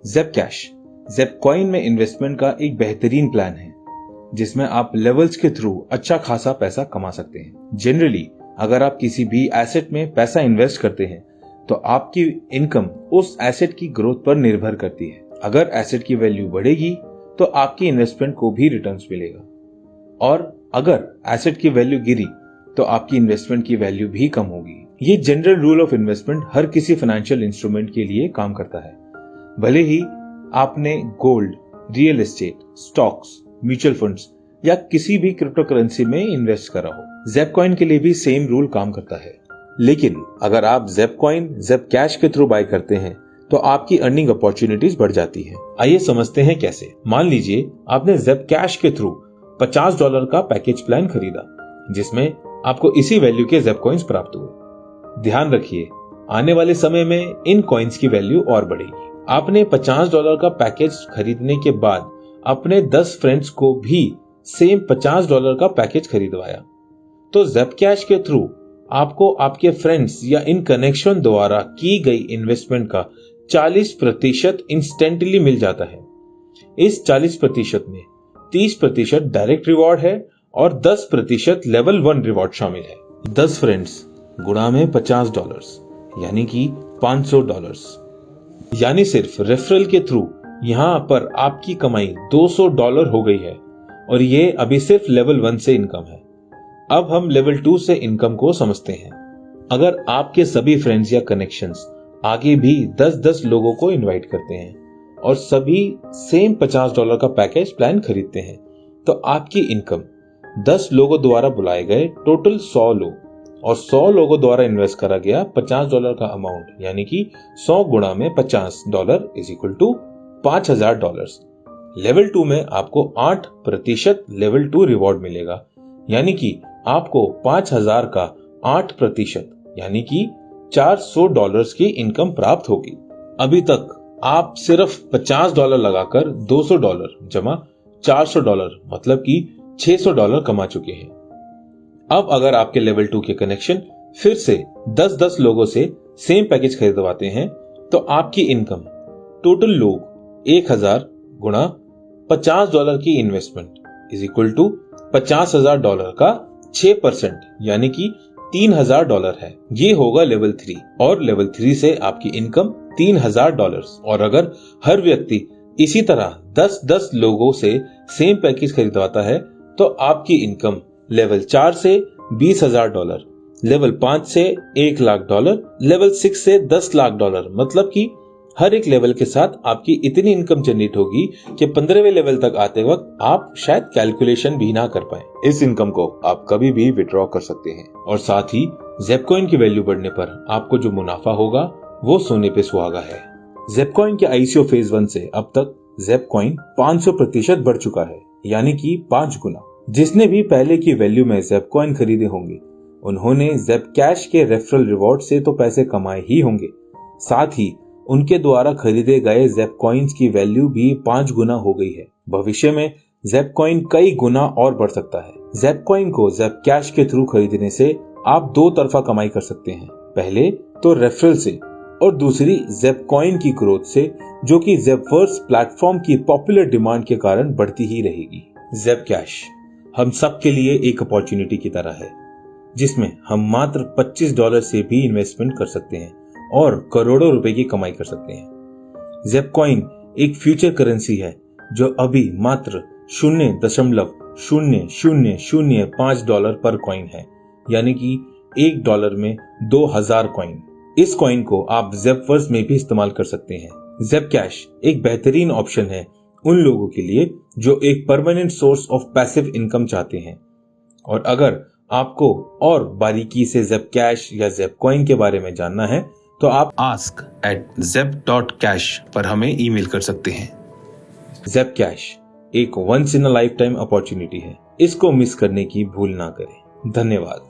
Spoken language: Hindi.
ज़ेप कैश ज़ेप कॉइन में इन्वेस्टमेंट का एक बेहतरीन प्लान है जिसमें आप लेवल्स के थ्रू अच्छा खासा पैसा कमा सकते हैं। जनरली अगर आप किसी भी एसेट में पैसा इन्वेस्ट करते हैं तो आपकी इनकम उस एसेट की ग्रोथ पर निर्भर करती है। अगर एसेट की वैल्यू बढ़ेगी तो आपकी इन्वेस्टमेंट को भी रिटर्न्स मिलेगा, और अगर एसेट की वैल्यू गिरी तो आपकी इन्वेस्टमेंट की वैल्यू भी कम होगी। ये जनरल रूल ऑफ इन्वेस्टमेंट हर किसी फाइनेंशियल इंस्ट्रूमेंट के लिए काम करता है, भले ही आपने gold, real estate, stocks, mutual funds या किसी भी क्रिप्टो करेंसी में इन्वेस्ट करा हो। ज़ेप कॉइन के लिए भी सेम रूल काम करता है, लेकिन अगर आप ज़ेप कॉइन ज़ेप कैश के थ्रू बाय करते हैं तो आपकी अर्निंग अपॉर्चुनिटीज बढ़ जाती है। आइए समझते हैं कैसे। मान लीजिए आपने ज़ेप कैश के थ्रू $50 का पैकेज प्लान खरीदा जिसमें आपको इसी वैल्यू के ज़ेप कॉइन्स प्राप्त हुए। ध्यान रखिए, आने वाले समय में इन कॉइन्स की वैल्यू और बढ़ेगी। आपने $50 का पैकेज खरीदने के बाद अपने 10 फ्रेंड्स को भी सेम $50 का पैकेज खरीदवाया, तो ज़ेप कैश के थ्रू आपको आपके फ्रेंड्स या इन कनेक्शन द्वारा की गई इन्वेस्टमेंट का 40% इंस्टेंटली मिल जाता है। इस 40% में 30% डायरेक्ट रिवॉर्ड है और 10% लेवल 1 रिवॉर्ड शामिल है। 10 फ्रेंड्स गुणा में $50 यानी कि $500, यानी सिर्फ रेफरल के थ्रू यहाँ पर आपकी कमाई $200 हो गई है, और ये अभी सिर्फ लेवल 1 से इनकम है। अब हम लेवल 2 से इनकम को समझते हैं। अगर आपके सभी फ्रेंड्स या कनेक्शंस आगे भी 10-10 लोगों को इनवाइट करते हैं और सभी सेम $50 का पैकेज प्लान खरीदते हैं, तो आपकी इनकम 10 लोगों द्वारा बुलाए गए टोटल 100 लोग और 100 लोगों द्वारा इन्वेस्ट करा गया $50 का अमाउंट, यानी कि 100 गुणा में $50 इज इक्वल टू $5000। लेवल 2 में आपको 8% लेवल 2 रिवॉर्ड मिलेगा, यानी कि आपको 5000 का 8% यानी कि $400 की इनकम प्राप्त होगी। अभी तक आप सिर्फ $50 लगाकर $200 जमा $400 मतलब कि $600 कमा चुके हैं। अब अगर आपके लेवल 2 के कनेक्शन फिर से 10-10 लोगों से सेम पैकेज खरीदवाते हैं, तो आपकी इनकम टोटल लोग 1000 गुणा $50 की इन्वेस्टमेंट इज इक्वल टू $50,000 का 6% यानी कि $3000 है। ये होगा लेवल 3, और लेवल 3 से आपकी इनकम $3000। और अगर हर व्यक्ति इसी तरह 10-10 लोगों से सेम पैकेज खरीदवाता है तो आपकी इनकम लेवल 4 से $20,000, लेवल 5 से $1,00,000, लेवल 6 से $10,00,000, मतलब कि हर एक लेवल के साथ आपकी इतनी इनकम जनरेट होगी कि 15वें लेवल तक आते वक्त आप शायद कैलकुलेशन भी ना कर पाए। इस इनकम को आप कभी भी विड्रॉ कर सकते हैं, और साथ ही ज़ेप कॉइन की वैल्यू बढ़ने पर आपको जो मुनाफा होगा वो सोने पे सुहागा है। ज़ेप कॉइन के आईसीओ फेज 1 से अब तक ज़ेप कॉइन 500% बढ़ चुका है, यानी कि 5 गुना। जिसने भी पहले की वैल्यू में ज़ेप कॉइन खरीदे होंगे उन्होंने ज़ेप कैश के रेफरल रिवॉर्ड से तो पैसे कमाए ही होंगे, साथ ही उनके द्वारा खरीदे गए ज़ेप कॉइन्स की वैल्यू भी 5 गुना हो गई है। भविष्य में ज़ेप कॉइन कई गुना और बढ़ सकता है। ज़ेप कॉइन को ज़ेप कैश के थ्रू खरीदने से आप 2 तरफा कमाई कर सकते हैं, पहले तो रेफरल से और दूसरी ज़ेप कॉइन की ग्रोथ से, जो कि ज़ेपवर्स प्लेटफॉर्म की पॉपुलर डिमांड के कारण बढ़ती ही रहेगी। ज़ेप कैश हम सब के लिए एक अपॉर्चुनिटी की तरह है जिसमें हम मात्र $25 से भी इन्वेस्टमेंट कर सकते हैं और करोड़ों रुपए की कमाई कर सकते हैं। ज़ेप कॉइन एक फ्यूचर करेंसी है जो अभी मात्र $0.0005 पर कॉइन है, यानी कि $1 में 2000 कॉइन। इस कॉइन को आप ज़ेपवर्स में भी इस्तेमाल कर सकते हैं। ज़ेप कैश एक बेहतरीन ऑप्शन है उन लोगों के लिए जो एक permanent source of passive income चाहते हैं। और अगर आपको और बारीकी से ज़ेप कैश या ज़ेप कॉइन के बारे में जानना है तो आप ask@zep.cash पर हमें ईमेल कर सकते हैं। ज़ेप कैश एक once in a lifetime opportunity है, इसको मिस करने की भूल ना करें। धन्यवाद।